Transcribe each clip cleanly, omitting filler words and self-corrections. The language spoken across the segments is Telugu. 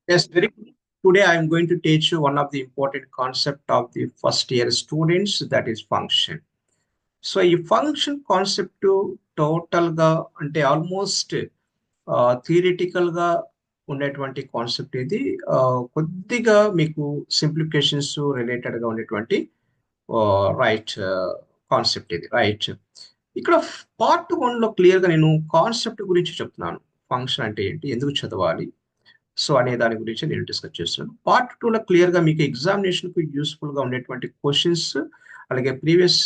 Yes, very good. Today I am going to teach you one of the important concept of the first year students, that is function. So ఈ ఫంక్షన్ కాన్సెప్ట్ టోటల్ గా అంటే ఆల్మోస్ట్ థియరిటికల్ గా ఉండేటువంటి కాన్సెప్ట్ ఇది. కొద్దిగా మీకు సింప్లిఫికేషన్స్ రిలేటెడ్ గా ఉండేటువంటి రైట్ కాన్సెప్ట్ ఇది, రైట్. ఇక్కడ పార్ట్ వన్ లో క్లియర్ గా నేను కాన్సెప్ట్ గురించి చెప్తున్నాను. ఫంక్షన్ అంటే ఏంటి, ఎందుకు చదవాలి, సో అనే దాని గురించి నేను డిస్కస్ చేస్తున్నాను. పార్ట్ టూలో క్లియర్గా మీకు ఎగ్జామినేషన్కు యూస్ఫుల్గా ఉండేటువంటి క్వశ్చన్స్, అలాగే ప్రీవియస్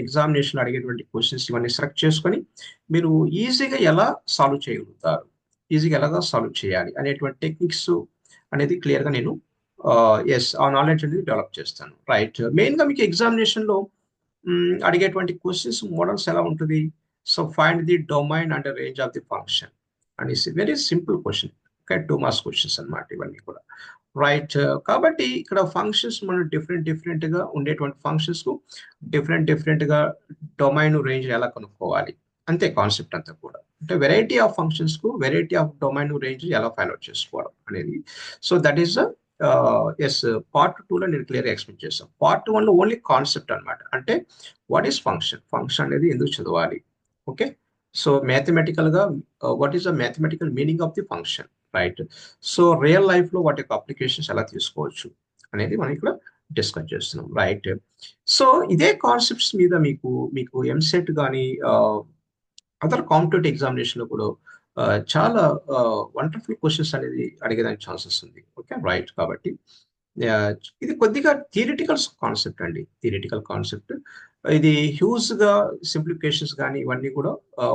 ఎగ్జామినేషన్ అడిగేటువంటి క్వశ్చన్స్ ఇవన్నీ సెలెక్ట్ చేసుకొని మీరు ఈజీగా ఎలా సాల్వ్ చేయగలుగుతారు, ఈజీగా ఎలాగా సాల్వ్ చేయాలి అనేటువంటి టెక్నిక్స్ అనేది క్లియర్గా నేను ఆ నాలెడ్జ్ అనేది డెవలప్ చేస్తాను, రైట్. మెయిన్గా మీకు ఎగ్జామినేషన్లో అడిగేటువంటి క్వశ్చన్స్ మోడల్స్ ఎలా ఉంటుంది. So find the domain and range of the function అనేసి very simple question. 2 marks questions అన్నమాట ఇవన్నీ కూడా, రైట్. కాబట్టి ఇక్కడ ఫంక్షన్స్ మనం డిఫరెంట్ గా ఉండేటువంటి ఫంక్షన్స్ కు డిఫరెంట్ గా డొమైన్ రేంజ్ ఎలా కనుక్కోవాలి, అంతే కాన్సెప్ట్ అంతా కూడా. అంటే వెరైటీ ఆఫ్ ఫంక్షన్స్ కు వెరైటీ ఆఫ్ డొమైన్ రేంజ్ ఎలా ఫైండ్ అవుట్ చేసుకోవడం అనేది. సో దట్ ఈస్ పార్ట్ టూలో నేను క్లియర్గా ఎక్స్ప్లెయిన్ చేస్తాను. పార్ట్ వన్లో ఓన్లీ కాన్సెప్ట్ అనమాట. అంటే వాట్ ఈస్ ఫంక్షన్, ఫంక్షన్ అనేది ఎందుకు చదవాలి, ఓకే. సో మ్యాథమెటికల్ గా what is the mathematical meaning of the function, right. So real life లో వాటి యొక్క అప్లికేషన్స్ ఎలా తీసుకోవచ్చు అనేది మనం ఇక్కడ డిస్కస్ చేస్తున్నాం, రైట్. సో ఇదే కాన్సెప్ట్స్ మీద మీకు మీకు ఎంసెట్ కానీ అదర్ కాంపిటేటివ్ ఎగ్జామినేషన్ లో కూడా చాలా వండర్ఫుల్ క్వశ్చన్స్ అనేది అడిగేదానికి ఛాన్సెస్ ఉంది, ఓకే, రైట్. కాబట్టి ఇది కొద్దిగా థియరిటికల్ కాన్సెప్ట్ అండి, థియరిటికల్ కాన్సెప్ట్. ఇది హ్యూజ్ గా సింప్లిఫికేషన్స్ కానీ ఇవన్నీ కూడా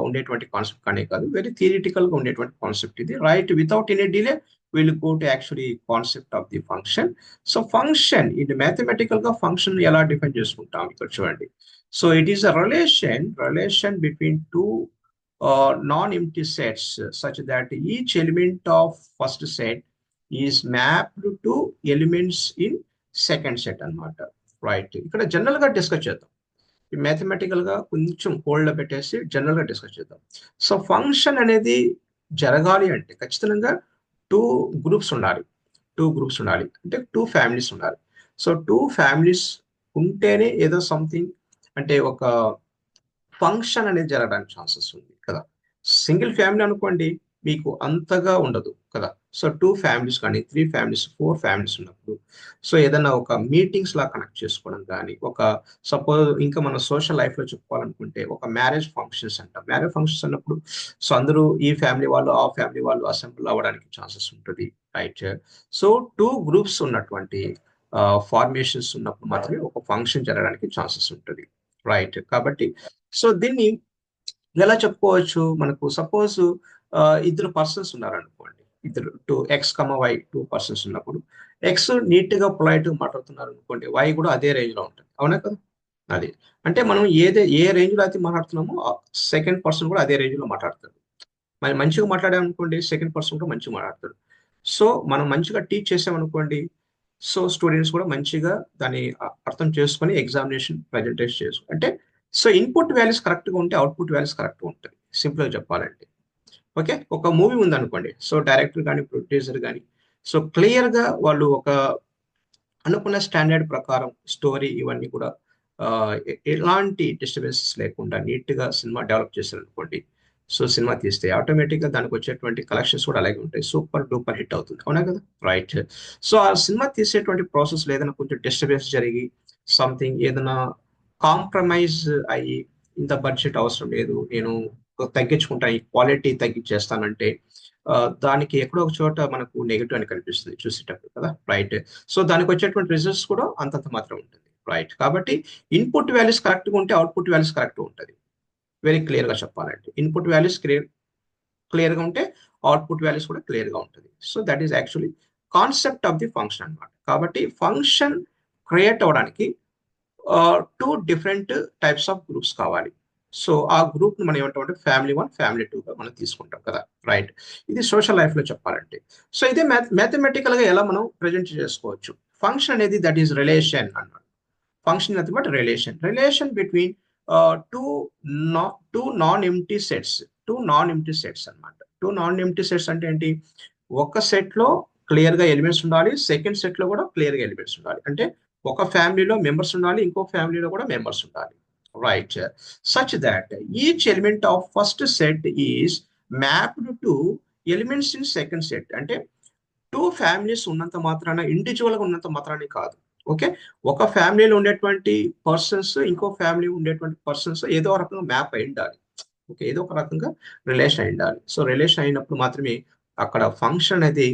ఉండేటువంటి కాన్సెప్ట్ కానీ కాదు, వెరీ థియరిటికల్ గా ఉండేటువంటి కాన్సెప్ట్ ఇది, right. Without any delay will go to actually concept of the function. So function ఇది మ్యాథమెటికల్ గా ఫంక్షన్ ఎలా డిఫైన్ చేసుకుంటాం ఇక్కడ చూడండి. So it is a relation between two non-empty sets such that each element of first set is mapped to elements in second set అన్నమాట, రైట్. ఇక్కడ జనరల్ గా డిస్కస్ చేద్దాం, మ్యాథమెటికల్ గా కొంచెం హోల్డ్ పెట్టేసి జనరల్ గా డిస్కస్ చేద్దాం. సో ఫంక్షన్ అనేది జరగాలి అంటే ఖచ్చితంగా టూ గ్రూప్స్ ఉండాలి, అంటే 2 ఫ్యామిలీస్ ఉండాలి. సో 2 ఫ్యామిలీస్ ఉంటేనే ఏదో సంథింగ్ అంటే ఒక ఫంక్షన్ అనేది జరగడానికి ఛాన్సెస్ ఉంది కదా. సింగిల్ ఫ్యామిలీ అనుకోండి మీకు అంతగా ఉండదు కదా. సో 2 ఫ్యామిలీస్ కానీ 3 ఫ్యామిలీస్ 4 ఫ్యామిలీస్ ఉన్నప్పుడు సో ఏదైనా ఒక మీటింగ్స్ లా కనెక్ట్ చేసుకోవడం కానీ, ఒక సపోజ్ ఇంకా మన సోషల్ లైఫ్ లో చెప్పుకోవాలనుకుంటే ఒక మ్యారేజ్ ఫంక్షన్స్ అంటాం. మ్యారేజ్ ఫంక్షన్స్ అన్నప్పుడు సో అందరూ ఈ ఫ్యామిలీ వాళ్ళు ఆ ఫ్యామిలీ వాళ్ళు అసెంబ్ల్ అవ్వడానికి ఛాన్సెస్ ఉంటుంది, రైట్. సో 2 గ్రూప్స్ ఉన్నటువంటి ఫార్మేషన్స్ ఉన్నప్పుడు మాత్రమే ఒక ఫంక్షన్ జరగడానికి ఛాన్సెస్ ఉంటుంది, రైట్. కాబట్టి సో దీన్ని ఎలా చెప్పుకోవచ్చు, మనకు సపోజ్ ఇద్దరు పర్సన్స్ ఉన్నారనుకోండి, ఇద్దరు X, Y 2 పర్సన్స్ ఉన్నప్పుడు ఎక్స్ నీట్ గా పొలైట్ గా మాట్లాడుతున్నారు అనుకోండి, వై కూడా అదే రేంజ్ లో ఉంటుంది, అవునా కదా. అది అంటే మనం ఏ రేంజ్ లో అయితే మాట్లాడుతున్నామో సెకండ్ పర్సన్ కూడా అదే రేంజ్ లో మాట్లాడతాడు. మరి మంచిగా మాట్లాడామనుకోండి సెకండ్ పర్సన్ కూడా మంచిగా మాట్లాడతాడు. సో మనం మంచిగా టీచ్ చేసామనుకోండి, సో స్టూడెంట్స్ కూడా మంచిగా దాన్ని అర్థం చేసుకొని ఎగ్జామినేషన్ ప్రజెంటేషన్ చేసుకో అంటే సో ఇన్పుట్ వాల్యూస్ కరెక్ట్ గా ఉంటే అవుట్పుట్ వాల్యూస్ కరెక్ట్ గా ఉంటుంది, సింపుల్ గా చెప్పాలంటే. ఓకే, ఒక మూవీ ఉందనుకోండి, సో డైరెక్టర్ కానీ ప్రొడ్యూసర్ కానీ సో క్లియర్ గా వాళ్ళు ఒక అనుకున్న స్టాండర్డ్ ప్రకారం స్టోరీ ఇవన్నీ కూడా ఎలాంటి డిస్టర్బెన్సెస్ లేకుండా నీట్ గా సినిమా డెవలప్ చేశారు అనుకోండి, సో సినిమా తీస్తే ఆటోమేటిక్ గా దానికి వచ్చేటువంటి కలెక్షన్స్ కూడా అలాగే ఉంటాయి, సూపర్ డూపర్ హిట్ అవుతుంది, అవునా కదా, రైట్. సో ఆ సినిమా తీసేటువంటి ప్రాసెస్ ఏదైనా కొంచెం డిస్టర్బెన్స్ జరిగి సంథింగ్ ఏదైనా కాంప్రమైజ్ అయ్యి ఇంత బడ్జెట్ అవసరం లేదు, నేను తగ్గించుకుంటా ఈ క్వాలిటీ తగ్గించేస్తానంటే దానికి ఎక్కడో ఒక చోట మనకు నెగిటివ్ అని కనిపిస్తుంది చూసేటప్పుడు కదా, రైట్. సో దానికి వచ్చేటువంటి రిజల్ట్స్ కూడా అంతంత మాత్రం ఉంటుంది, రైట్. కాబట్టి ఇన్పుట్ వాల్యూస్ కరెక్ట్ గా ఉంటే అవుట్పుట్ వాల్యూస్ కరెక్ట్ ఉంటుంది, వెరీ క్లియర్ గా చెప్పాలంటే. ఇన్పుట్ వాల్యూస్ క్లియర్ గా ఉంటే అవుట్పుట్ వాల్యూస్ కూడా క్లియర్ గా ఉంటుంది. So that is actually concept of the function అన్నమాట. కాబట్టి ఫంక్షన్ క్రియేట్ అవ్వడానికి 2 డిఫరెంట్ టైప్స్ ఆఫ్ గ్రూప్స్ కావాలి. సో ఆ గ్రూప్ ని మనం ఏమంటామంటే ఫ్యామిలీ 1 ఫ్యామిలీ 2 గా మనం తీసుకుంటాం కదా, రైట్. ఇది సోషల్ లైఫ్ లో చెప్పాలంటే. సో ఇదే మ్యాథమెటికల్ గా ఎలా మనం ప్రజెంట్ చేసుకోవచ్చు. ఫంక్షన్ అనేది దట్ ఈస్ రిలేషన్ అన్నమాట. Function nothing but relation between two non empty sets. Two non empty sets అన్నమాట. టూ నాన్ ఎంప్టీ సెట్స్ అంటే ఏంటి, ఒక సెట్ లో క్లియర్ గా ఎలిమెంట్స్ ఉండాలి, సెకండ్ సెట్ లో కూడా క్లియర్ గా ఎలిమెంట్స్ ఉండాలి. అంటే ఒక ఫ్యామిలీలో మెంబర్స్ ఉండాలి, ఇంకో ఫ్యామిలీలో కూడా మెంబర్స్ ఉండాలి. Right, such that each element of first set is mapped to elements in second set. అంటే టూ ఫ్యామిలీస్ ఉన్నంత మాత్రాన, ఇండివిజువల్ గా ఉన్నంత మాత్రాన్ని కాదు. ఓకే, ఒక ఫ్యామిలీలో ఉండేటువంటి పర్సన్స్ ఇంకో ఫ్యామిలీ ఉండేటువంటి పర్సన్స్ ఏదో ఒక రకంగా మ్యాప్ అయి ఉండాలి. ఓకే, ఏదో ఒక రకంగా రిలేషన్ అయి ఉండాలి. సో రిలేషన్ అయినప్పుడు మాత్రమే అక్కడ ఫంక్షన్ అనేది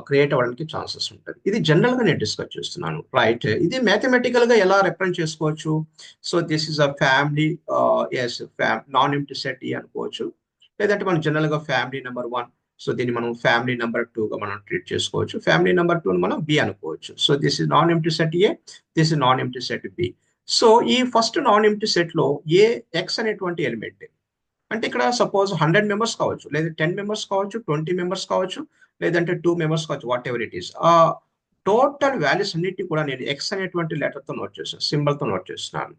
క్రియేట్ అవ్వడానికి ఛాన్సెస్ ఉంటుంది. ఇది జనరల్ గా నేను డిస్కస్ చేస్తున్నాను. రైట్, ఇది మ్యాథమెటికల్ గా ఎలా రిప్రజెంట్ చేసుకోవచ్చు? So this is a family, S non empty set ఈ అనుకోవచ్చు. లేదంటే మనం జనరల్ గా ఫ్యామిలీ నెంబర్ 1, సో దీన్ని మనం ఫ్యామిలీ నెంబర్ 2 గా మనం ట్రీట్ చేసుకోవచ్చు. ఫ్యామిలీ నెంబర్ 2 మనం బి అనుకోవచ్చు. So this is non empty set A, this is non empty set B. So ఈ ఫస్ట్ నాన్ ఎంప్టీ సెట్ లో ఏ ఎక్స్ అనేటువంటి ఎలిమెంట్, అంటే ఇక్కడ సపోజ్ 100 మెంబర్స్ కావచ్చు, లేదా 10 మెంబర్స్ కావచ్చు, 20 మెంబర్స్ కావచ్చు, లేదంటే 2 మెంబర్స్ కావచ్చు, వాట్ ఎవర్ ఇట్ ఈస్. ఆ టోటల్ వాల్యూస్ అన్నిటి కూడా నేను ఎక్స్ అనేటువంటి లెటర్ తో నోట్ చేస్తాను, సింబల్ తో నోట్ చేస్తున్నాను.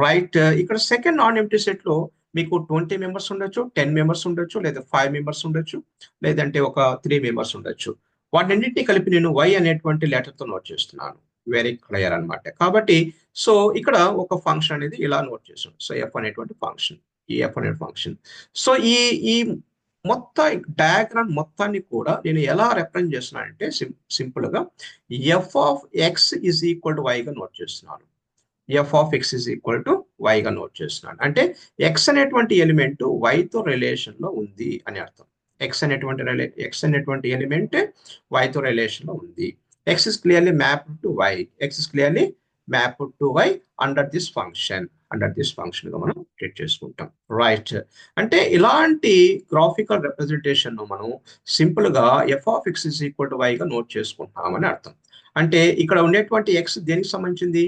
రైట్, ఇక్కడ సెకండ్ నాన్ ఎంప్టీ సెట్ లో మీకు 20 మెంబర్స్ ఉండొచ్చు, 10 మెంబర్స్ ఉండొచ్చు, లేదా 5 మెంబర్స్ ఉండొచ్చు, లేదంటే ఒక 3 మెంబర్స్ ఉండొచ్చు. వాటన్నిటిని కలిపి నేను వై అనేటువంటి లెటర్ తో నోట్ చేస్తున్నాను. వెరీ క్లియర్ అన్నమాట. కాబట్టి సో ఇక్కడ ఒక ఫంక్షన్ అనేది ఇలా నోట్ చేసాను. సో ఎఫ్ అనేటువంటి ఫంక్షన్, ఈ ఎఫ్ అనే ఫంక్షన్. సో ఈ ఈ మొత్తం డయాగ్రామ్ మొత్తాన్ని కూడా నేను ఎలా రిప్రజెంట్ చేస్తున్నానంటే సింపుల్ గా F of X is equal to Y గా నోట్ చేస్తున్నాను. F of X is equal to Y గా నోట్ చేస్తున్నాను. అంటే ఎక్స్ అనేటువంటి ఎలిమెంట్ వై తో రిలేషన్ లో ఉంది అని అర్థం. ఎక్స్ అనేటువంటి ఎలిమెంట్ వై తో రిలేషన్ లో ఉంది. X is clearly mapped to Y, X is clearly mapped to Y under this function గా మనం ట్రీట్ చేసుకుంటాం. రైట్, అంటే ఇలాంటి గ్రాఫికల్ రిప్రజెంటేషన్ మనం సింపుల్ గా F of X is equal to Y గా నోట్ చేసుకుంటామని అర్థం. అంటే ఇక్కడ ఉండేటువంటి ఎక్స్ దేనికి సంబంధించింది?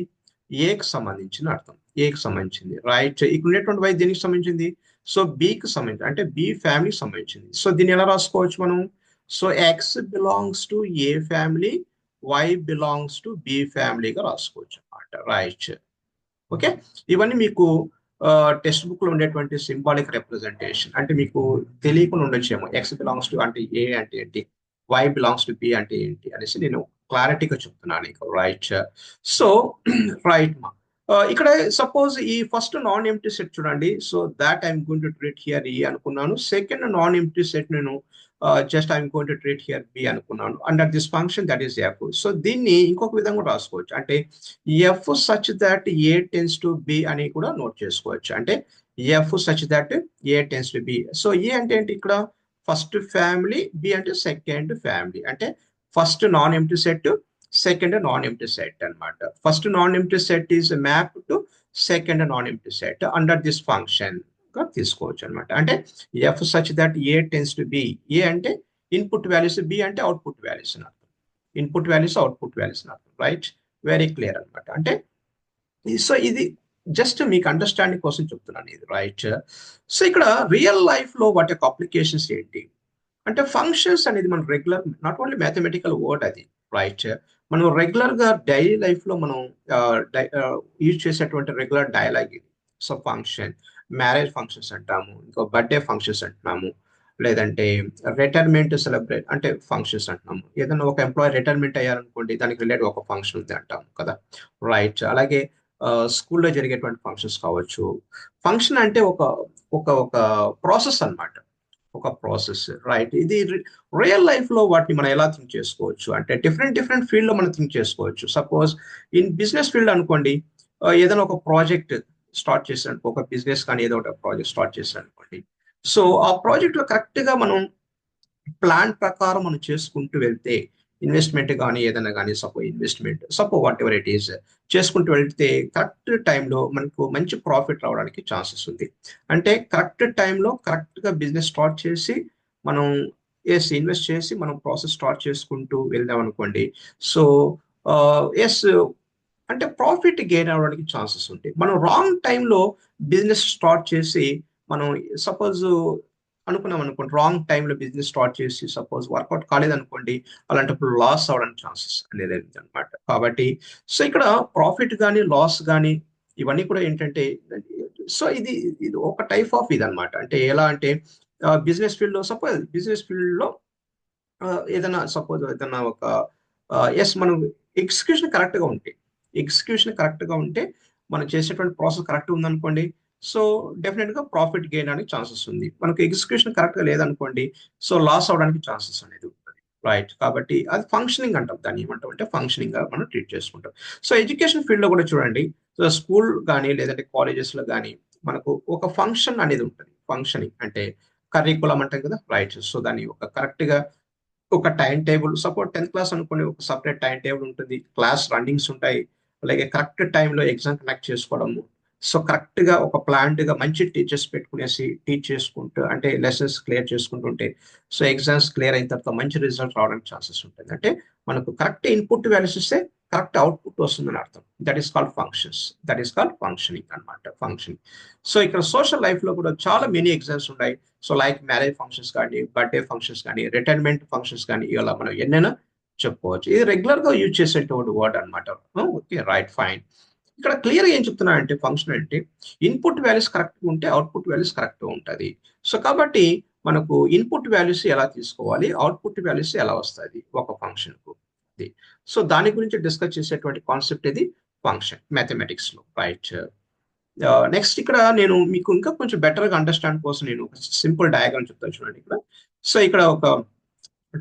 ఏకి సంబంధించిన అర్థం, ఏకి సంబంధించింది. రైట్, ఇక్కడ ఉండేటువంటి వై దేనికి సంబంధించింది? సో బికి సంబంధించి, అంటే బి ఫ్యామిలీకి సంబంధించింది. సో దీన్ని ఎలా రాసుకోవచ్చు మనం? So x belongs to A family, y belongs to B ఫ్యామిలీగా రాసుకోవచ్చు అన్నమాట. రైట్, ఓకే, ఇవన్నీ మీకు టెక్స్ట్ బుక్ లో ఉండేటువంటి సింబాలిక్ రిప్రజెంటేషన్. అంటే మీకు తెలియకుండా ఉండొచ్చేమో ఎక్స్ బిలాంగ్స్ టు అంటే ఏ అంటే ఏంటి, వై బిలాంగ్స్ టు బి అంటే ఏంటి అనేసి నేను క్లారిటీగా చెప్తున్నాను ఇక. రైట్, సో రైట్ మా ఇక్కడ సపోజ్ ఈ ఫస్ట్ నాన్ ఎంప్టీ సెట్ చూడండి. So that I'm going to treat here ఈ అనుకున్నాను. సెకండ్ నాన్ ఎంప్టీ సెట్ నేను just I'm going to treat here B అనుకున్నాను. Under this function that is f. So దీన్ని ఇంకొక విధంగా రాసుకోవచ్చు. అంటే f such that A tends to B అని కూడా నోట్ చేసుకోవచ్చు. అంటే f such that A tends to B. So A అంటే ఏంటి? ఇక్కడ ఫస్ట్ ఫ్యామిలీ, బి అంటే సెకండ్ ఫ్యామిలీ. అంటే first non empty set, second non empty set అన్నమాట. First non empty set is map to second non empty set under this function గా తీసుకోవచ్చు అనమాట. అంటే f such that A tends to B. A అంటే ఇన్పుట్ వాల్యూస్, బి అంటే అవుట్పుట్ వాల్యూస్ అని అర్థం. ఇన్పుట్ వాల్యూస్, అవుట్పుట్ వాల్యూస్ అని అర్థం. రైట్, వెరీ క్లియర్ అనమాట. అంటే సో ఇది జస్ట్ మీకు అండర్స్టాండింగ్ కోసం చెప్తున్నాను ఇది. రైట్, సో ఇక్కడ రియల్ లైఫ్ లో వాటి యొక్క అప్లికేషన్స్ ఏంటి అంటే ఫంక్షన్స్ అనేది మన regular, not only mathematical word అది. రైట్, మనం రెగ్యులర్ గా డైలీ లైఫ్ లో మనం యూజ్ చేసేటువంటి రెగ్యులర్ డైలాగ్ ఇది. సో ఫంక్షన్, మ్యారేజ్ ఫంక్షన్స్ అంటాము, ఇంకో బర్త్డే ఫంక్షన్స్ అంటున్నాము, లేదంటే రిటైర్మెంట్ సెలబ్రేట్ అంటే ఫంక్షన్స్ అంటున్నాము. ఏదైనా ఒక ఎంప్లాయీ రిటైర్మెంట్ అయ్యారనుకోండి, దానికి రిలేటెడ్ ఒక ఫంక్షన్ ఉంది అంటాము కదా. రైట్, అలాగే స్కూల్లో జరిగేటువంటి ఫంక్షన్స్ కావచ్చు. ఫంక్షన్ అంటే ఒక ఒక ఒక ప్రాసెస్ అన్నమాట, ఒక ప్రాసెస్. రైట్, ఇది రియల్ లైఫ్ లో వాటిని మనం ఎలా థింక్ చేసుకోవచ్చు అంటే డిఫరెంట్ ఫీల్డ్ లో మనం థింక్ చేసుకోవచ్చు. సపోజ్ ఇన్ బిజినెస్ ఫీల్డ్ అనుకోండి, ఏదైనా ఒక ప్రాజెక్ట్ స్టార్ట్ చేసాను, ఒక బిజినెస్ కానీ ఏదో ఒక ప్రాజెక్ట్ స్టార్ట్ చేశాను అనుకోండి. సో ఆ ప్రాజెక్ట్ లో కరెక్ట్ గా మనం ప్లాన్ ప్రకారం మనం చేసుకుంటూ వెళ్తే, ఇన్వెస్ట్మెంట్ కానీ ఏదైనా కానీ suppose what ever it is చేసుకుంటూ వెళ్తే కరెక్ట్ టైంలో మనకు మంచి ప్రాఫిట్ రావడానికి ఛాన్సెస్ ఉంది. అంటే కరెక్ట్ టైంలో కరెక్ట్ గా బిజినెస్ స్టార్ట్ చేసి మనం ఇన్వెస్ట్ చేసి మనం ప్రాసెస్ స్టార్ట్ చేసుకుంటూ వెళ్దాం అనుకోండి. సో ఎస్ అంటే ప్రాఫిట్ గెయిన్ అవడానికి ఛాన్సెస్ ఉంటాయి. మనం రాంగ్ టైంలో బిజినెస్ స్టార్ట్ చేసి మనం సపోజ్ అనుకున్నాం అనుకోండి, రాంగ్ టైంలో బిజినెస్ స్టార్ట్ చేసి సపోజ్ వర్కౌట్ కాలేదు అనుకోండి, అలాంటప్పుడు లాస్ అవడానికి ఛాన్సెస్ అనేది అనమాట. కాబట్టి సో ఇక్కడ ప్రాఫిట్ కానీ లాస్ కానీ ఇవన్నీ కూడా ఏంటంటే, సో ఇది ఇది ఒక టైప్ ఆఫ్ ఇది అనమాట. అంటే ఎలా అంటే బిజినెస్ ఫీల్డ్ లో, సపోజ్ బిజినెస్ ఫీల్డ్ లో ఏదైనా సపోజ్ ఏదైనా ఒక ఎస్ మనం ఎగ్జిక్యూషన్ కరెక్ట్గా ఉంటే మనం చేసేటువంటి ప్రాసెస్ కరెక్ట్ ఉందనుకోండి, సో డెఫినెట్గా ప్రాఫిట్ గెయిన్ అనే ఛాన్సెస్ ఉంది. మనకు ఎగ్జిక్యూషన్ కరెక్ట్గా లేదనుకోండి, సో లాస్ అవడానికి ఛాన్సెస్ అనేది ఉంటుంది. రైట్, కాబట్టి అది ఫంక్షనింగ్ అంటాం. దాన్ని ఏమంటాం అంటే ఫంక్షనింగ్ గా మనం ట్రీట్ చేసుకుంటాం. సో ఎడ్యుకేషన్ ఫీల్డ్ లో కూడా చూడండి, సో స్కూల్ కానీ లేదంటే కాలేజెస్ లో కానీ మనకు ఒక ఫంక్షన్ అనేది ఉంటుంది. ఫంక్షనింగ్ అంటే కరికులం అంటాం కదా, రైట్. సో దాన్ని ఒక కరెక్ట్ గా ఒక time table, suppose 10th class అనుకోండి, ఒక సపరేట్ టైం టేబుల్ ఉంటుంది, క్లాస్ రన్నింగ్స్ ఉంటాయి, అలాగే కరెక్ట్ టైంలో ఎగ్జామ్ కనెక్ట్ చేసుకోవడము. సో కరెక్ట్ గా ఒక ప్లాన్డ్ గా మంచి టీచర్స్ పెట్టుకునేసి టీచ్ చేసుకుంటూ అంటే లెసన్స్ క్లియర్ చేసుకుంటుంటే సో ఎగ్జామ్స్ క్లియర్ అయిన తర్వాత మంచి రిజల్ట్ రావడానికి ఛాన్సెస్ ఉంటుంది. అంటే మనకు కరెక్ట్ ఇన్పుట్ వాల్యూస్ ఇస్తే కరెక్ట్ అవుట్పుట్ వస్తుందని అర్థం. That is called functions, that is called functioning అనమాట, ఫంక్షనింగ్. సో ఇక్కడ సోషల్ లైఫ్ లో కూడా చాలా మెనీ ఎగ్జామ్స్ ఉన్నాయి. సో లైక్ మ్యారేజ్ ఫంక్షన్స్ కానీ, బర్త్డే ఫంక్షన్స్ కానీ, రిటైర్మెంట్ ఫంక్షన్స్ కానీ, ఇలా మనం ఎన్నైనా చెప్పుకోవచ్చు. ఇది రెగ్యులర్ గా యూజ్ చేసేటువంటి వర్డ్ అనమాట. Okay, right, fine. ఇక్కడ క్లియర్ ఏం చెప్తున్నా అంటే ఫంక్షన్ అంటే ఇన్పుట్ వాల్యూస్ కరెక్ట్ ఉంటే అవుట్పుట్ వాల్యూస్ కరెక్ట్ ఉంటుంది. సో కాబట్టి మనకు ఇన్పుట్ వాల్యూస్ ఎలా తీసుకోవాలి, అవుట్పుట్ వాల్యూస్ ఎలా వస్తుంది ఒక ఫంక్షన్ కు. సో దాని గురించి డిస్కస్ చేసేటువంటి కాన్సెప్ట్ ఇది ఫంక్షన్ మ్యాథమెటిక్స్ లో, రైట్. నెక్స్ట్ ఇక్కడ నేను మీకు ఇంకా కొంచెం బెటర్ గా అండర్స్టాండ్ కోసం నేను ఒక సింపుల్ డయాగ్రామ్ చెప్తాను చూడండి ఇక్కడ. సో ఇక్కడ ఒక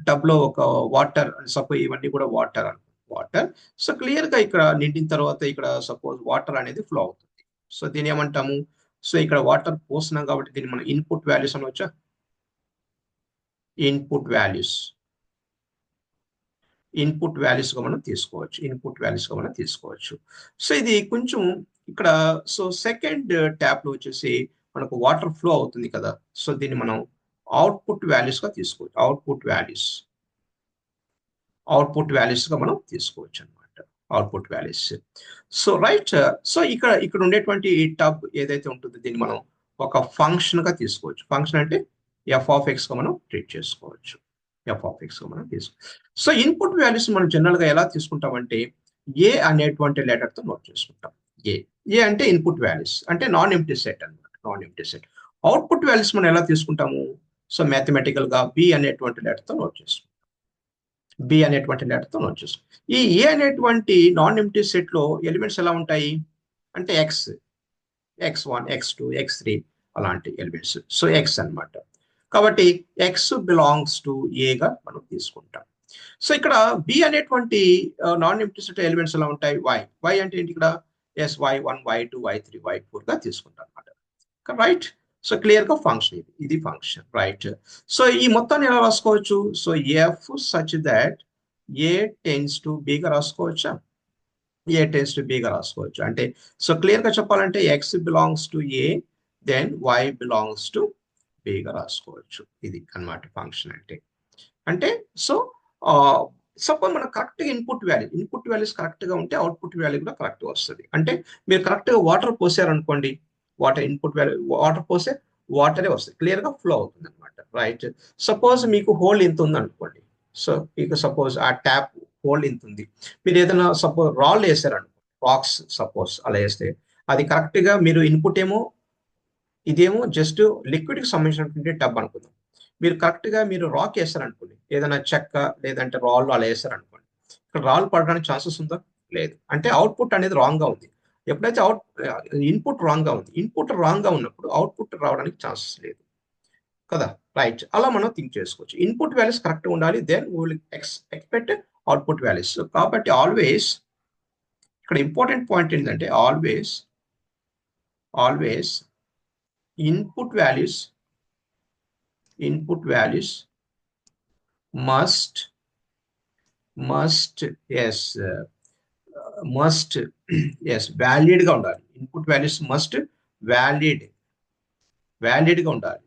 టబ్ లో ఒక వాటర్, సపోజ్ ఇవన్నీ కూడా వాటర్ వాటర్. సో క్లియర్ గా ఇక్కడ నిండిన తర్వాత ఇక్కడ సపోజ్ వాటర్ అనేది ఫ్లో అవుతుంది. సో దీని ఏమంటాము, సో ఇక్కడ వాటర్ పోస్తున్నాం కాబట్టి దీన్ని మనం ఇన్పుట్ వాల్యూస్ అనవచ్చా, ఇన్పుట్ వాల్యూస్ గా మనం తీసుకోవచ్చు, ఇన్పుట్ వాల్యూస్ గా మనం తీసుకోవచ్చు. సో ఇది కొంచెం ఇక్కడ, సో సెకండ్ ట్యాప్ లో వచ్చేసి మనకు వాటర్ ఫ్లో అవుతుంది కదా, సో దీన్ని మనం అవుట్పుట్ వాల్యూస్ గా తీసుకోవచ్చు, అవుట్పుట్ వాల్యూస్ గా మనం తీసుకోవచ్చు అనమాట, output values. So right, so ఇక్కడ ఉండేటువంటి ఈ టబ్ ఏదైతే ఉంటుందో దీన్ని మనం ఒక ఫంక్షన్ గా తీసుకోవచ్చు. ఫంక్షన్ అంటే f(x) గా మనం ట్రీట్ చేసుకోవచ్చు, f(x) గా మనం తీసుకోవచ్చు. సో ఇన్పుట్ వాల్యూస్ మనం జనరల్ గా ఎలా తీసుకుంటామంటే ఏ అనేటువంటి లెటర్ తో నోట్ చేసుకుంటాం. ఏ అంటే ఇన్పుట్ వాల్యూస్ అంటే నాన్ ఎంప్టీ సెట్ అనమాట, non empty set. Output values మనం ఎలా తీసుకుంటాము, సో మ్యాథమెటికల్ గా బి అనేటువంటి లెటర్ తో నోట్ చేసుకుంటాం, ఈ ఏ అనేటువంటి నాన్ ఎంప్టీ సెట్ లో ఎలిమెంట్స్ ఎలా ఉంటాయి అంటే x1 x2 x3 అలాంటి ఎలిమెంట్స్. సో ఎక్స్ అన్నమాట, కాబట్టి ఎక్స్ బిలాంగ్స్ టు ఏగా మనం తీసుకుంటాం. సో ఇక్కడ బి అనేటువంటి నాన్ ఎంప్టీ సెట్ ఎలిమెంట్స్ ఎలా ఉంటాయి, వై అంటే ఏంటి ఇక్కడ y1 y2 y3 y4 గా తీసుకుంటాం అనమాట, రైట్. సో క్లియర్ గా ఫంక్షన్ ఇది ఫంక్షన్, రైట్. సో ఈ మొత్తాన్ని ఎలా రాసుకోవచ్చు, so F such that A tends to B గా రాసుకోవచ్చా, ఏ టెన్స్ టు బి గా రాసుకోవచ్చు. అంటే సో క్లియర్ గా చెప్పాలంటే X belongs to A then Y belongs to B గా రాసుకోవచ్చు. ఇది అన్నమాట ఫంక్షన్ అంటే సో సపోజ్ మన కరెక్ట్ గా ఇన్పుట్ వాల్యూస్ కరెక్ట్ గా ఉంటే అవుట్పుట్ వాల్యూ కూడా కరెక్ట్ వస్తుంది. అంటే మీరు కరెక్ట్ గా వాటర్ పోసారనుకోండి, వాటర్ ఇన్పుట్ వాల్యూ, వాటర్ పోసే వాటరే వస్తుంది, క్లియర్ గా ఫ్లో అవుతుంది అనమాట, రైట్. సపోజ్ మీకు హోల్ ఇంత ఉంది అనుకోండి, సో మీకు సపోజ్ ఆ ట్యాప్ హోల్ ఇంత ఉంది, మీరు ఏదైనా సపోజ్ రాళ్ళు వేసారనుకోండి, రాక్స్ సపోజ్ అలా వేస్తే అది కరెక్ట్ గా మీరు ఇన్పుట్ ఏమో, ఇదేమో జస్ట్ లిక్విడ్ కి సంబంధించినటువంటి టబ్ అనుకుందాం, మీరు కరెక్ట్ గా మీరు రాక్ వేస్తారనుకోండి, ఏదైనా చెక్క లేదంటే రాళ్ళు అలా వేస్తారనుకోండి, ఇక్కడ రాళ్ళు పడడానికి ఛాన్సెస్ ఉందా, లేదు. అంటే అవుట్పుట్ అనేది రాంగ్ గా ఉంది. ఎప్పుడైతే ఇన్పుట్ రాంగ్ గా ఉంది, ఇన్పుట్ రాంగ్ గా ఉన్నప్పుడు అవుట్పుట్ రావడానికి ఛాన్సెస్ లేదు కదా, రైట్. అలా మనం థింక్ చేసుకోవచ్చు. ఇన్పుట్ వాల్యూస్ కరెక్ట్ ఉండాలి, then we will expect output values. కాబట్టి ఆల్వేస్ ఇక్కడ ఇంపార్టెంట్ పాయింట్ ఏంటంటే always input values must valid గా ఉండాలి. ఇన్పుట్ వాల్యూస్ మస్ట్ వ్యాలిడ్ గా ఉండాలి.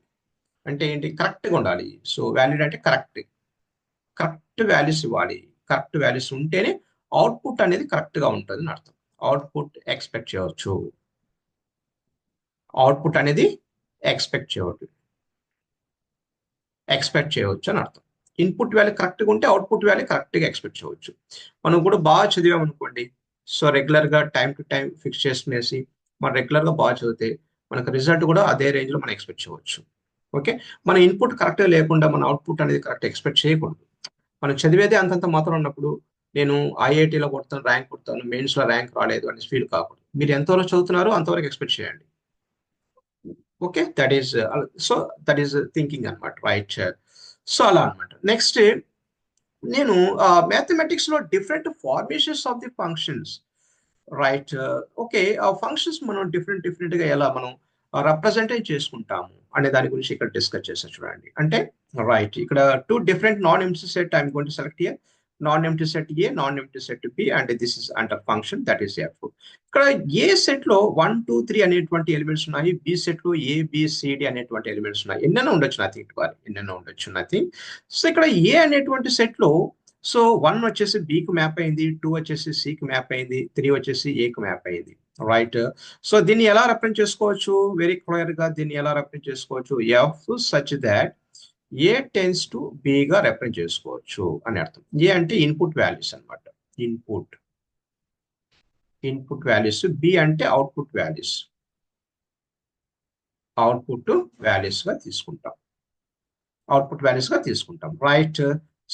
అంటే ఏంటి, కరెక్ట్ గా ఉండాలి. సో వ్యాలిడ్ అంటే కరెక్ట్ వాల్యూస్ ఇవ్వాలి. కరెక్ట్ వాల్యూస్ ఉంటేనే అవుట్పుట్ అనేది కరెక్ట్ గా ఉంటుంది అని అర్థం. అవుట్పుట్ ఎక్స్పెక్ట్ చేయవచ్చు, అవుట్పుట్ అనేది ఎక్స్పెక్ట్ చేయవచ్చు అని అర్థం. ఇన్పుట్ వాల్యూ కరెక్ట్ గా ఉంటే అవుట్పుట్ వాల్యూ కరెక్ట్ గా ఎక్స్పెక్ట్ చేయవచ్చు. మనం కూడా బాగా చదివామనుకోండి, సో రెగ్యులర్ గా టైం టు టైం ఫిక్స్ చేసుకునేసి మనం రెగ్యులర్ గా బాగా చదివితే మనకు రిజల్ట్ కూడా అదే రేంజ్ లో మనం ఎక్స్పెక్ట్ చేయవచ్చు. ఓకే, మన ఇన్పుట్ కరెక్ట్ గా లేకుండా మన అవుట్పుట్ అనేది కరెక్ట్ ఎక్స్పెక్ట్ చేయకూడదు. మనం చదివేదే అంతంత మాత్రం ఉన్నప్పుడు నేను ఐఐటీలో కొడతాను, ర్యాంక్ కొడతాను, మెయిన్స్లో ర్యాంక్ రాలేదు అని ఫీల్ కాకూడదు. మీరు ఎంతవరకు చదువుతున్నారో అంతవరకు ఎక్స్పెక్ట్ చేయండి. Okay, that is so that is thinking అనమాట, రైట్? సో అలా అనమాట. నెక్స్ట్ నేను మ్యాథమెటిక్స్ లో different formations of the functions, right? Okay, ఆ ఫంక్షన్స్ మనం డిఫరెంట్ గా ఎలా మనం రిప్రజెంట్ చేసుకుంటాము అనే దాని గురించి ఇక్కడ డిస్కస్ చేసా చూడండి. అంటే రైట్, ఇక్కడ two different non empty set I'm going to select here. Non empty set A, non empty set B, and this is under function that is F. ఇక్కడ ఏ సెట్ లో 1 2 3 అనేటువంటి ఎలిమెంట్స్ ఉన్నాయి, బి సెట్ లో ఏ బి సి డి అనేటువంటి ఎలిమెంట్స్ ఉన్నాయి. ఎన్నైనా ఉండొచ్చు, నథింగ్ టు వరీ, ఎన్నైనా ఉండొచ్చు, నథింగ్. సో ఇక్కడ ఏ అనేటువంటి సెట్ లో సో 1 వచ్చేసి బికి మ్యాప్ అయింది, 2 వచ్చేసి సికి మ్యాప్ అయింది, 3 వచ్చేసి ఏకి మ్యాప్ అయింది, రైట్? సో దీన్ని ఎలా రిప్రజెంట్ చేసుకోవచ్చు? వెరీ క్లియర్ గా దీన్ని ఎలా రిప్రజెంట్ చేసుకోవచ్చు? F such that A tends to B గా రిప్రజెంట్ చేసుకోవచ్చు అని అర్థం. ఏ అంటే ఇన్పుట్ వాల్యూస్ అనమాట, ఇన్పుట్ వాల్యూస్. బి అంటే అవుట్పుట్ వాల్యూస్ గా తీసుకుంటాం, రైట్?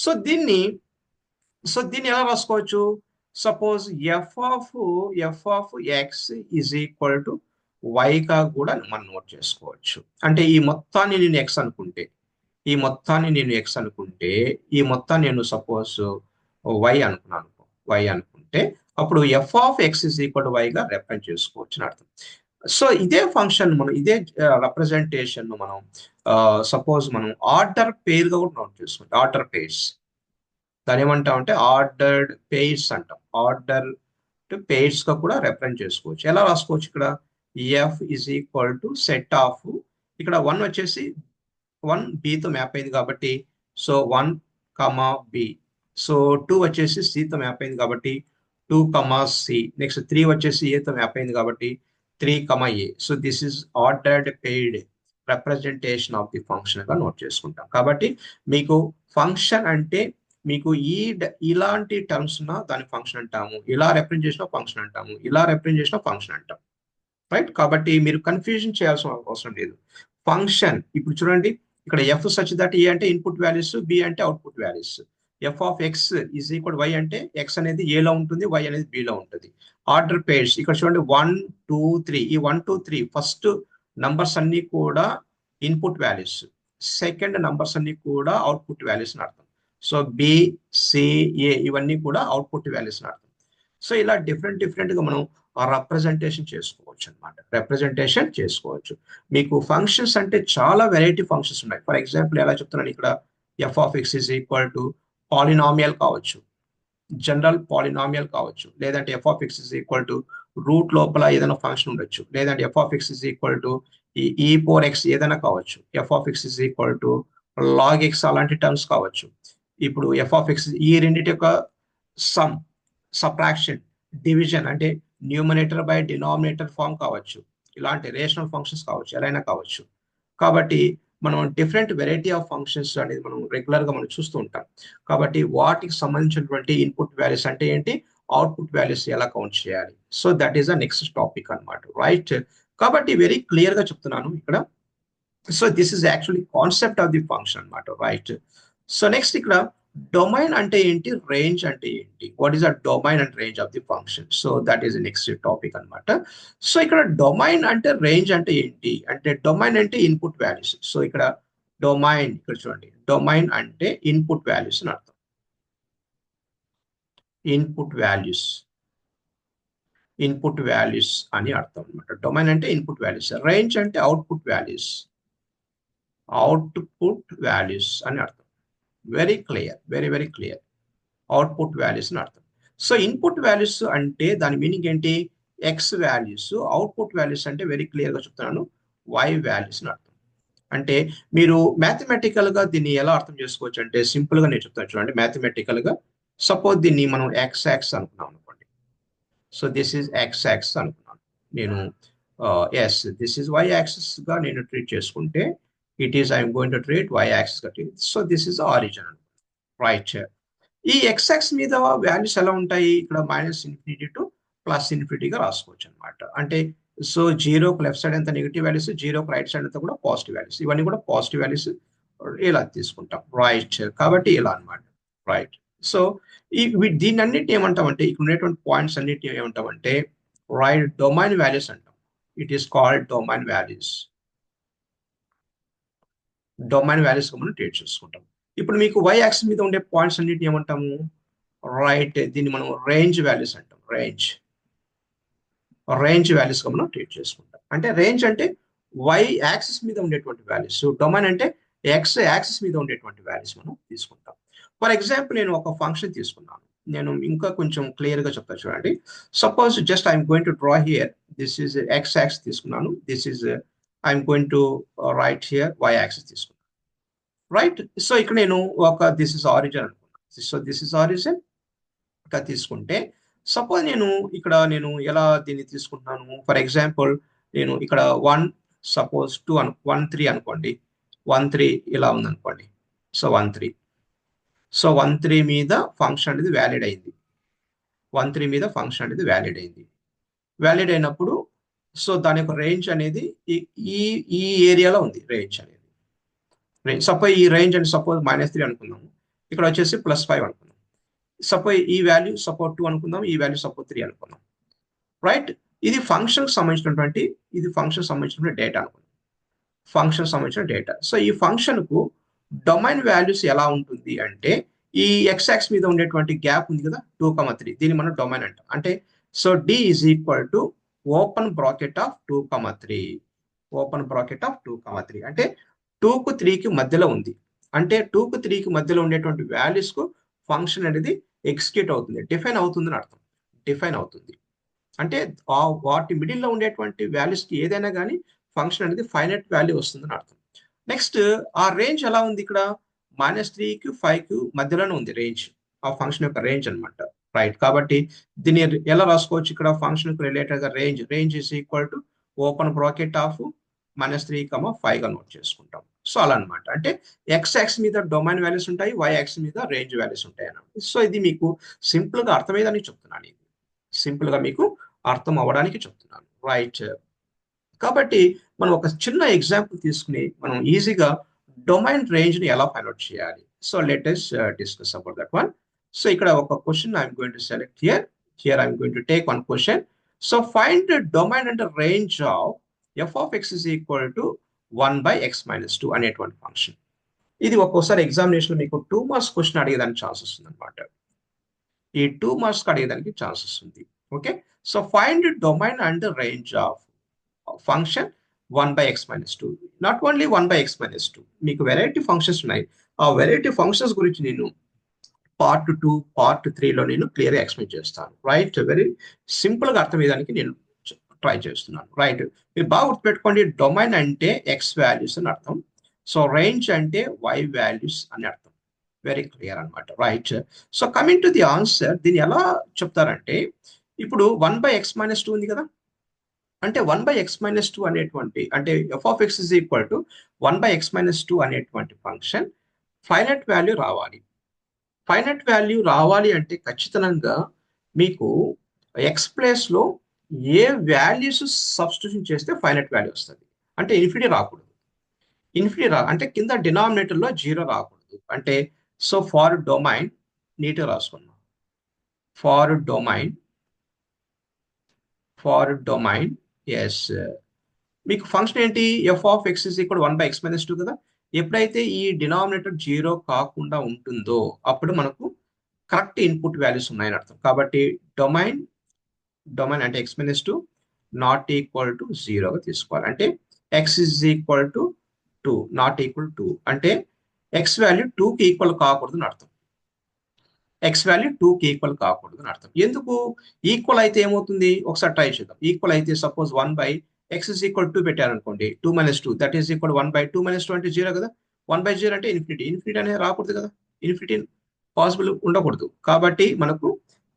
సో దీన్ని ఎలా రాసుకోవచ్చు? Suppose f of X is equal to వైగా కూడా మనం నోట్ చేసుకోవచ్చు. అంటే ఈ మొత్తాన్ని నేను ఎక్స్ అనుకుంటే, ఈ మొత్తాన్ని నేను సపోజ్ వై అనుకుంటే అప్పుడు f of X is equal to వైగా రిప్రజెంట్ చేసుకోవచ్చు అని అర్థం. సో ఇదే ఫంక్షన్ మనం, ఇదే రిప్రజెంటేషన్ మనం సపోజ్ మనం ఆర్డర్ పేర్ గా కూడా నోట్ చేసుకుంటాం. ఆర్డర్ పేర్స్, దాని ఏమంటాం అంటే ఆర్డర్డ్ పేర్స్ అంటాం. ఆర్డర్ పేర్స్ గా కూడా రిప్రజెంట్ చేసుకోవచ్చు. ఎలా రాసుకోవచ్చు? ఇక్కడ F is equal to set of, ఇక్కడ 1 వచ్చేసి 1 బితో మ్యాప్ అయింది కాబట్టి సో 1 కమా బి. సో 2 వచ్చేసి సితో మ్యాప్ అయింది కాబట్టి 2 కమా సి. నెక్స్ట్ 3 వచ్చేసి ఏతో మ్యాప్ అయింది కాబట్టి 3 comma A. So this is ordered pair representation of the function గా నోట్ చేసుకుంటాం. కాబట్టి మీకు ఫంక్షన్ అంటే మీకు ఇలాంటి టర్మ్స్ ఉన్న దాని ఫంక్షన్ అంటాము, ఇలా రిప్రజెంట్ చేసిన ఫంక్షన్ అంటాము, ఇలా రిప్రజెంట్ చేసిన ఫంక్షన్ అంటాం, రైట్? కాబట్టి మీరు కన్ఫ్యూజన్ చేయాల్సిన అవసరం లేదు. ఫంక్షన్ ఇప్పుడు చూడండి, ఇక్కడ ఎఫ్ సచ్ దట్ ఏ అంటే ఇన్పుట్ వాల్యూస్, బి అంటే output values. F of X is equal Y అంటే ఎక్స్ అనేది ఏలో ఉంటుంది, వై అనేది బిలో ఉంటుంది. ఆర్డర్ పేర్స్ ఇక్కడ చూడండి 1 2 3, ఈ 1 2 3 ఫస్ట్ నంబర్స్ అన్ని కూడా ఇన్పుట్ వాల్యూస్, సెకండ్ నంబర్స్ అన్ని కూడా అవుట్పుట్ వాల్యూస్ అని అర్థం. సో బి సి ఏ ఇవన్నీ కూడా అవుట్పుట్ వాల్యూస్ అని అర్థం. సో ఇలా డిఫరెంట్ గా మనం రిప్రజెంటేషన్ చేసుకోవచ్చు. మీకు ఫంక్షన్స్ అంటే చాలా వెరైటీ ఫంక్షన్స్ ఉన్నాయి. ఫర్ ఎగ్జాంపుల్ ఎలా చెప్తున్నాను ఇక్కడ, F of X is equal to polynomial కావచ్చు, జనరల్ పాలినామియల్ కావచ్చు, లేదంటే F of X is equal to root లోపల ఏదైనా ఫంక్షన్ ఉండొచ్చు, లేదంటే F of X is equal to E power X ఏదైనా కావచ్చు, F of X is equal to log X అలాంటి టర్మ్స్ కావచ్చు. ఇప్పుడు ఎఫ్ ఆఫ్ ఎక్స్ ఈ రెండింటి యొక్క సమ్, సబ్ట్రాక్షన్, డివిజన్ అంటే న్యూమరేటర్ బై డినామినేటర్ ఫామ్ కావచ్చు, ఇలాంటి రేషనల్ ఫంక్షన్స్ కావచ్చు, ఎలా అయినా కావచ్చు. కాబట్టి మనం డిఫరెంట్ వెరైటీ ఆఫ్ ఫంక్షన్స్ అనేది మనం రెగ్యులర్ గా మనం చూస్తూ ఉంటాం. కాబట్టి వాటికి సంబంధించినటువంటి ఇన్పుట్ వాల్యూస్ అంటే ఏంటి, అవుట్పుట్ వాల్యూస్ ఎలా కౌంట్ చేయాలి, so that is the next topic అన్నమాట, రైట్? కాబట్టి వెరీ క్లియర్ గా చెప్తున్నాను ఇక్కడ. So this is actually concept of the function అన్నమాట, రైట్? సో నెక్స్ట్ ఇక్కడ డొమైన్ అంటే ఏంటి, రేంజ్ అంటే ఏంటి, what is the domain and range of the function. So that is next topic అన్నమాట. సో ఇక్కడ డొమైన్ అంటే రేంజ్ అంటే ఏంటి అంటే, డొమైన్ అంటే ఇన్పుట్ వాల్యూస్. సో ఇక్కడ డొమైన్, ఇక్కడ చూడండి, డొమైన్ అంటే ఇన్పుట్ వాల్యూస్ అని అర్థం, ఇన్పుట్ వాల్యూస్ అని అర్థం అనమాట. డొమైన్ అంటే ఇన్పుట్ వాల్యూస్, రేంజ్ అంటే అవుట్పుట్ వాల్యూస్ అని అర్థం. Very clear, very clear, output values అని అర్థం. సో ఇన్పుట్ వాల్యూస్ అంటే దాని మీనింగ్ ఏంటి, ఎక్స్ వాల్యూస్. అవుట్పుట్ వాల్యూస్ అంటే వెరీ క్లియర్ గా చెప్తున్నాను, వై వాల్యూస్ అని అర్థం. అంటే మీరు మ్యాథమెటికల్ గా దీన్ని ఎలా అర్థం చేసుకోవచ్చు అంటే, సింపుల్ గా నేను చెప్తాను చూడండి. మ్యాథమెటికల్ గా సపోజ్ దీన్ని మనం ఎక్స్ యాక్స్ అనుకున్నాం అనుకోండి. So this is x axis అనుకున్నాను నేను, yes this is y axis గా నేను ట్రీట్ చేసుకుంటే, it is I'm going to treat y axis గా treat. So this is origin, right? ఈ ఎక్స్ మీద వాల్యూస్ ఎలా ఉంటాయి, ఇక్కడ -∞ టు +∞గా రాసుకోవచ్చు అనమాట. అంటే సో జీరోకి లెఫ్ట్ సైడ్ అంతా నెగిటివ్ వాల్యూస్, జీరోకి రైట్ సైడ్ అంతా కూడా పాజిటివ్ వాల్యూస్, ఇవన్నీ కూడా పాజిటివ్ వాల్యూస్ ఇలా తీసుకుంటాం, రైట్? కాబట్టి ఇలా అనమాట. రైట్. సో దీన్ని అన్నిటిని ఏమంటామంటే ఇక్కడ ఉన్నటువంటి పాయింట్స్ అన్నిటిని ఏమంటామంటే రైట్ డొమైన్ వాల్యూస్ అంటాం. It is called domain values. Domain values మనం ట్రీట్ చేసుకుంటాం. ఇప్పుడు మీకు వై యాక్సిస్ మీద ఉండే పాయింట్స్ అన్నిటిని ఏమంటాము రైట్ దీన్ని మనం రేంజ్ వాల్యూస్ అంటాం. రేంజ్ వాల్యూస్ గా మనం ట్రీట్ చేసుకుంటాం. అంటే రేంజ్ అంటే వై యాక్సిస్ మీద ఉండేటువంటి వాల్యూస్, డొమైన్ అంటే ఎక్స్ యాక్సిస్ మీద ఉండేటువంటి వాల్యూస్ మనం తీసుకుంటాం. ఫర్ ఎగ్జాంపుల్ నేను ఒక ఫంక్షన్ తీసుకున్నాను, నేను ఇంకా కొంచెం క్లియర్ గా చెప్తాను చూడండి. Suppose just I'm going to draw here, this is x axis తీసుకున్నాను, this is I'm going to write here y axis తీసుకున్నాను. రైట్. సో ఇక్కడ నేను ఒక దిస్ ఇస్ ఆరిజిన్ అనుకున్నాను. సో దిస్ ఇస్ ఆరిజిన్ గా తీసుకుంటే సపోజ్ నేను ఎలా దీన్ని తీసుకుంటున్నాను, ఫర్ ఎగ్జాంపుల్ నేను ఇక్కడ 1 సపోజ్ 2 1 3 అనుకోండి, 1 3 ఇలా ఉందనుకోండి. సో 1 3, సో 1 3 మీద ఫంక్షన్ అనేది వ్యాలిడ్ అయింది. 1 3 మీద ఫంక్షన్ అనేది వ్యాలిడ్ అయినప్పుడు సో దాని యొక్క రేంజ్ అనేది ఈ ఈ ఏరియాలో ఉంది. రేంజ్ సపోజ్ ఈ రేంజ్ అని సపోజ్ -3 అనుకుందాము, ఇక్కడ వచ్చేసి +5 అనుకుందాం. సపోజ్ ఈ వాల్యూ సపోజ్ 2 అనుకుందాం, ఈ వాల్యూ సపోజ్ 3 అనుకుందాం. రైట్. ఇది ఫంక్షన్ సంబంధించినటువంటి డేటా అనుకుందాం. సో ఈ ఫంక్షన్ కు డొమైన్ వాల్యూస్ ఎలా ఉంటుంది అంటే ఈ ఎక్స్ యాక్సిస్ మీద ఉండేటువంటి గ్యాప్ ఉంది కదా 2,3, దీన్ని మనం డొమైన్ అంటాం. అంటే so D is equal to open bracket of 2,3, అంటే 2 కు 3 కి మధ్యలో ఉంది. అంటే 2 కు 3 కి మధ్యలో ఉండేటువంటి వాల్యూస్ కు ఫంక్షన్ అనేది ఎగ్జిక్యూట్ అవుతుంది, డిఫైన్ అవుతుంది అని అర్థం. డిఫైన్ అవుతుంది అంటే వాటి మిడిల్లో ఉండేటువంటి వాల్యూస్ కి ఏదైనా కానీ ఫంక్షన్ అనేది ఫైనైట్ వాల్యూ వస్తుందని అర్థం. నెక్స్ట్ ఆ రేంజ్ ఎలా ఉంది, ఇక్కడ -3 కి 5 కి మధ్యలోనే ఉంది రేంజ్, ఆ ఫంక్షన్ యొక్క రేంజ్ అనమాట. రైట్. కాబట్టి దీన్ని ఎలా రాసుకోవచ్చు, ఇక్కడ ఫంక్షన్ కు రిలేటెడ్ గా range is equal to open bracket of -3, 5 గా నోట్ చేసుకుంటాం. సో అలా అనమాట. అంటే ఎక్స్ యాక్సిస్ మీద డొమైన్ వాల్యూస్ ఉంటాయి, వై యాక్సిస్ మీద రేంజ్ వాల్యూస్ ఉంటాయి అన్నమాట. సో ఇది మీకు సింపుల్ గా అర్థమయ్యేదని చెప్తున్నాను. ఇది సింపుల్ గా మీకు అర్థం అవ్వడానికి చెప్తున్నాను. రైట్. కాబట్టి మనం ఒక చిన్న ఎగ్జాంపుల్ తీసుకుని మనం ఈజీగా డొమైన్ రేంజ్ ని ఎలా ఫైండ్ అవుట్ చేయాలి. So let us discuss about that one. So ఇక్కడ ఒక question I'm going to select here I'm going to take one question. So find domain and range of f of x is equal to 1 by x minus 2 అనేటువంటి ఫంక్షన్. ఇది ఒక్కోసారి ఎగ్జామినేషన్ మీకు 2 మార్క్స్ క్వశ్చన్ అడిగేదానికి ఛాన్స్ వస్తుంది అనమాట. ఈ 2 మార్క్స్ అడిగేదానికి ఛాన్స్ వస్తుంది. Okay. So find domain and range of function 1 by x minus 2. Not only 1 by x minus 2, మీకు వెరైటీ ఫంక్షన్స్ ఉన్నాయి. ఆ వెరైటీ ఫంక్షన్స్ గురించి నేను పార్ట్ 2 పార్ట్ 3లో నేను క్లియర్ గా ఎక్స్ప్లెయిన్ చేస్తాను. రైట్. వెరీ సింపుల్ గా అర్థమయ్యేదానికి నేను ట్రై చేస్తున్నాను. రైట్. మీరు బాగా గుర్తుపెట్టుకోండి, డొమైన్ అంటే ఎక్స్ వాల్యూస్ అని అర్థం, సో రేంజ్ అంటే వై వాల్యూస్ అని అర్థం. వెరీ క్లియర్ అనమాట. Right. So coming to the answer, దీన్ని ఎలా చెప్తారంటే ఇప్పుడు 1 by x minus 2 ఉంది కదా, అంటే 1 by x minus 2 అనేటువంటి అంటే f of x is equal to 1 by x minus 2 అనేటువంటి ఫంక్షన్ ఫైనైట్ వాల్యూ రావాలి. ఫైనైట్ వాల్యూ రావాలి అంటే ఖచ్చితంగా మీకు ఎక్స్ ప్లేస్ లో ఏ వాల్యూస్ సబ్స్టిట్యూషన్ చేస్తే ఫైనైట్ వాల్యూ వస్తుంది. అంటే ఇన్ఫినిటీ రాకూడదు. అంటే కింద డినామినేటర్ లో 0 రాకూడదు. అంటే సో ఫార్ డొమైన్ నీట్గా రాసుకున్నాం. ఫార్ డొమైన్ ఎస్ మీకు ఫంక్షన్ ఏంటి, f of x is equal to 1 by x minus 2 కదా. ఎప్పుడైతే ఈ డినామినేటర్ 0 కాకుండా ఉంటుందో అప్పుడు మనకు కరెక్ట్ ఇన్పుట్ వాల్యూస్ ఉన్నాయని అర్థం. కాబట్టి డొమైన్ అంటే x minus 2 not equal to 0 తీసుకోవాలి. అంటే x is equal to 2 not equal 2 అంటే x వాల్యూ 2 కి ఈక్వల్ కాకూడదు అని అర్థం. x వాల్యూ 2 కి ఈక్వల్ కాకూడదు అని అర్థం. ఎందుకు ఈక్వల్ అయితే ఏమవుతుంది, ఒకసారి ట్రై చేద్దాం. ఈక్వల్ అయితే suppose 1 by x is equal to పెట్టారనుకోండి, 2 minus 2 that is equal 1 by 2 minus 2 అంటే 0 కదా. 1 by 0 అంటే ఇన్ఫినిటీ అనేది రాకూడదు కదా, ఇన్ఫినిటీ పాసిబుల్ ఉండకూడదు. కాబట్టి మనకు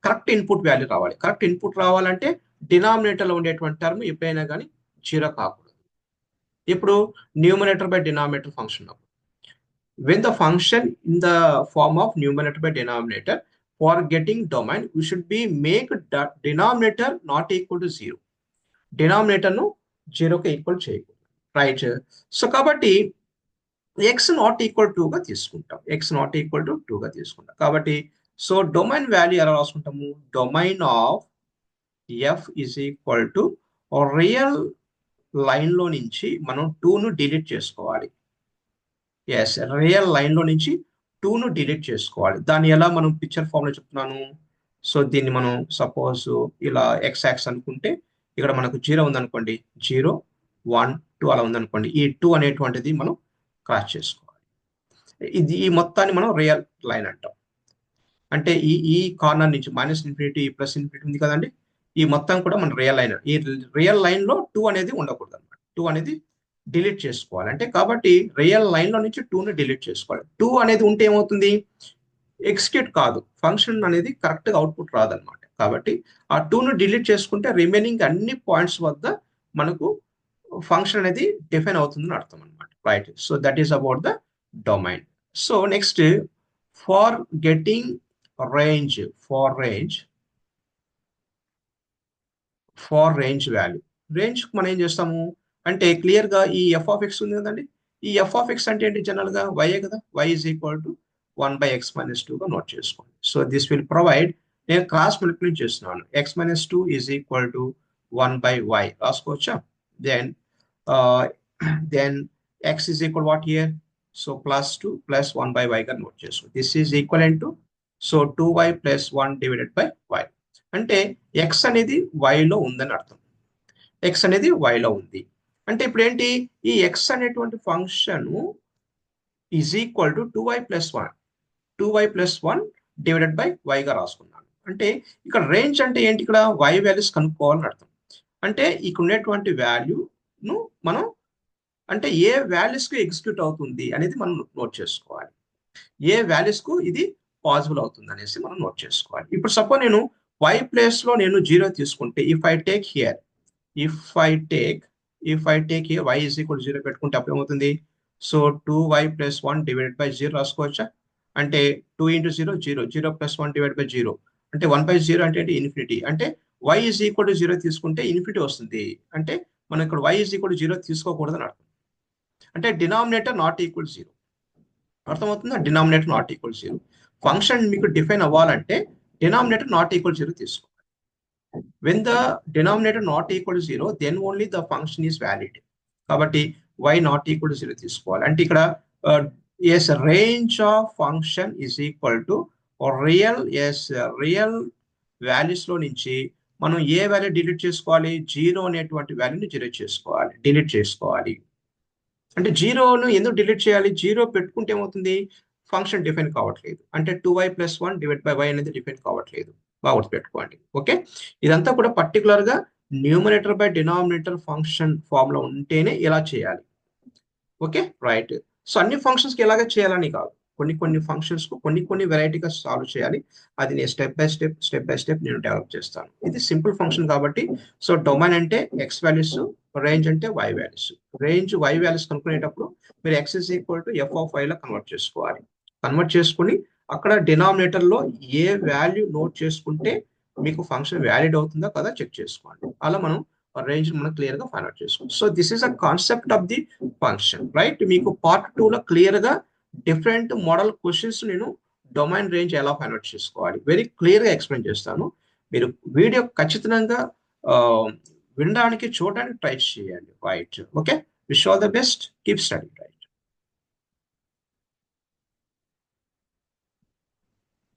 కరెక్ట్ ఇన్పుట్ వాల్యూ రావాలి. కరెక్ట్ ఇన్పుట్ రావాలంటే డినామినేటర్ లో ఉండేటువంటి టర్మ్ ఎప్పుడైనా కానీ 0 కాకూడదు. ఇప్పుడు న్యూమరేటర్ బై డినామినేటర్ ఫంక్షన్ అప్పుడు when the function in the form of numerator by denominator, for getting domain we should be make denominator not equal to 0, denominator ను 0 కి ఈక్వల్ చేయకూడదు. రైట్. సో కాబట్టి ఎక్స్ నాట్ ఈక్వల్ గా తీసుకుంటాం. ఎక్స్ నాట్ ఈక్వల్ టు 2గా తీసుకుంటాం. కాబట్టి సో డొమైన్ వాల్యూ ఎలా రాసుకుంటాము? Domain of f is equal to real లైన్లో నుంచి మనం 2ను డిలీట్ చేసుకోవాలి. ఎస్, రియల్ లైన్లో నుంచి 2ను డిలీట్ చేసుకోవాలి. దాన్ని ఎలా మనం పిక్చర్ ఫామ్లో చెప్తున్నాను. సో దీన్ని మనం సపోజ్ ఇలా ఎక్స్ యాక్స్ అనుకుంటే ఇక్కడ మనకు 0 ఉందనుకోండి, 0 1 2 అలా ఉందనుకోండి, ఈ 2 అనేటువంటిది మనం క్రాస్ చేసుకోవాలి. ఈ మొత్తాన్ని మనం రియల్ లైన్ అంటాం. అంటే ఈ కార్నర్ నుంచి -∞ ఈ +∞ ఉంది కదండి, ఈ మొత్తం కూడా మన రియల్ లైన్. ఈ రియల్ లైన్ లో 2 అనేది ఉండకూడదు అనమాట. 2 అనేది డిలీట్ చేసుకోవాలి. అంటే కాబట్టి రియల్ లైన్ లో నుంచి 2ని డిలీట్ చేసుకోవాలి. 2 అనేది ఉంటే ఏమవుతుంది? ఎగ్జిక్యూట్ కాదు, ఫంక్షన్ అనేది కరెక్ట్ గా అవుట్పుట్ రాదనమాట. కాబట్టి ఆ 2ను డిలీట్ చేసుకుంటే రిమైనింగ్ అన్ని పాయింట్స్ వద్ద మనకు ఫంక్షన్ అనేది డిఫైన్ అవుతుందని అర్థం అనమాట. Right. So that is about the domain. So next, for getting range, for range value. Range మనం ఏం చేస్తాము అంటే క్లియర్ గా ఈ ఎఫ్ ఆఫ్ ఎక్స్ ఉంది కదండి, ఈ ఎఫ్ ఆఫ్ ఎక్స్ అంటే ఏంటి? జనరల్ గా వైఏ కదా, why is equal to 1/x-2 గా నోట్ చేసుకోండి. సో దిస్ విల్ ప్రొవైడ్, నేను క్రాస్ మల్టిప్లై చేస్తున్నాను, x-2 is equal to 1/y రాసుకోవచ్చా? Then then x is equal what here? So +2 + 1/y గా నోట్ చేసుకోండి. This is equal to so 2y + 1 divided by y. అంటే x అనేది y లో ఉందని అర్థం. x అనేది y లో ఉంది అంటే ఇప్పుడు ఏంటి? ఈ x అనేటువంటి function is equal to 2y + 1, 2y + 1 divided by y గా రాసుకున్నాను. అంటే ఇక్కడ రేంజ్ అంటే ఏంటి? ఇక్కడ y వాల్యూస్ కనుక్కోవాలని అర్థం. అంటే ఇక్కడ ఉండేటువంటి వాల్యూను మనం అంటే ఏ వాల్యూస్ కు ఎగ్జిక్యూట్ అవుతుంది అనేది మనం నోట్ చేసుకోవాలి. ఏ వాల్యూస్ కు ఇది పాసిబుల్ అవుతుంది అనేసి మనం నోట్ చేసుకోవాలి. ఇప్పుడు సపోజ్ నేను y ప్లేస్ లో నేను 0 తీసుకుంటే, if I take here y is equal 0 పెట్టుకుంటే అప్పుడు ఏమవుతుంది? So 2y + 1 divided by 0 రాసుకోవచ్చా? అంటే 2 × 0 0, 0 + 1 డివైడ్ బై 0 అంటే 1/0 అంటే ఇన్ఫినిటీ. అంటే y ఈజ్ ఈక్వల్ టు 0 తీసుకుంటే ఇన్ఫినిటీ వస్తుంది. అంటే మనం ఇక్కడ y ఈజ్ ఈక్వల్ టు 0 తీసుకోకూడదని అర్థం. అంటే డినామినేటర్ నాట్ ఈక్వల్ 0. అర్థమవుతుందా? Denominator not equal 0. ఫంక్షన్ మీకు డిఫైన్ అవ్వాలంటే డినామినేటర్ నాట్ ఈక్వల్ 0 తీసుకోవాలి. when the denominator not equal to 0, then only the function is valid. కాబట్టి y not equal to 0 తీసుకోవాలి. అంటే ఇక్కడ yes, range of function is equal to real values లో నుంచి మనం ఏ వాల్యూ డిలీట్ చేసుకోవాలి? 0 అనేటువంటి వాల్యూని డిలీట్ చేసుకోవాలి. అంటే 0ను ఎందుకు డిలీట్ చేయాలి? 0 పెట్టుకుంటే ఏమవుతుంది? ఫంక్షన్ డిఫైన్ కావట్లేదు. అంటే 2y + 1 డివైడ్ బై y అనేది డిఫైన్ కావట్లేదు. బాగా గుర్తుపెట్టుకోండి. ఓకే, ఇదంతా కూడా పర్టికులర్ గా numerator by denominator function form లో ఉంటేనే ఇలా చేయాలి. Okay, right. సో అన్ని ఫంక్షన్స్ కి ఇలాగే చేయాలని కాదు, కొన్ని ఫంక్షన్స్ కు కొన్ని వెరైటీగా సాల్వ్ చేయాలి. అది నేను స్టెప్ బై స్టెప్ నేను డెవలప్ చేస్తాను. ఇది సింపుల్ ఫంక్షన్ కాబట్టి. సో డొమైన్ అంటే ఎక్స్ వాల్యూస్, రేంజ్ అంటే y values. Range y values కనుక్కునేటప్పుడు మీరు x is equal to f(y) లో కన్వర్ట్ చేసుకోవాలి. కన్వర్ట్ చేసుకుని అక్కడ డినామినేటర్ లో ఏ వాల్యూ నోట్ చేసుకుంటే మీకు ఫంక్షన్ వ్యాలిడ్ అవుతుందా కదా చెక్ చేసుకోండి. అలా మనం రేంజ్ మనం క్లియర్ గా ఫైండ్ అవుట్ చేసుకోండి. So this is a concept of the function, right. మీకు పార్ట్ 2 లో క్లియర్ గా డిఫరెంట్ మోడల్ క్వశ్చన్స్ నేను డొమైన్ రేంజ్ ఎలా ఫైండ్ అవుట్ చేసుకోవాలి వెరీ క్లియర్ గా ఎక్స్ప్లెయిన్ చేస్తాను. మీరు వీడియో ఖచ్చితంగా వినడానికి చూడడానికి ట్రై చేయండి. Right. Okay, wish all the best, keep study. Right.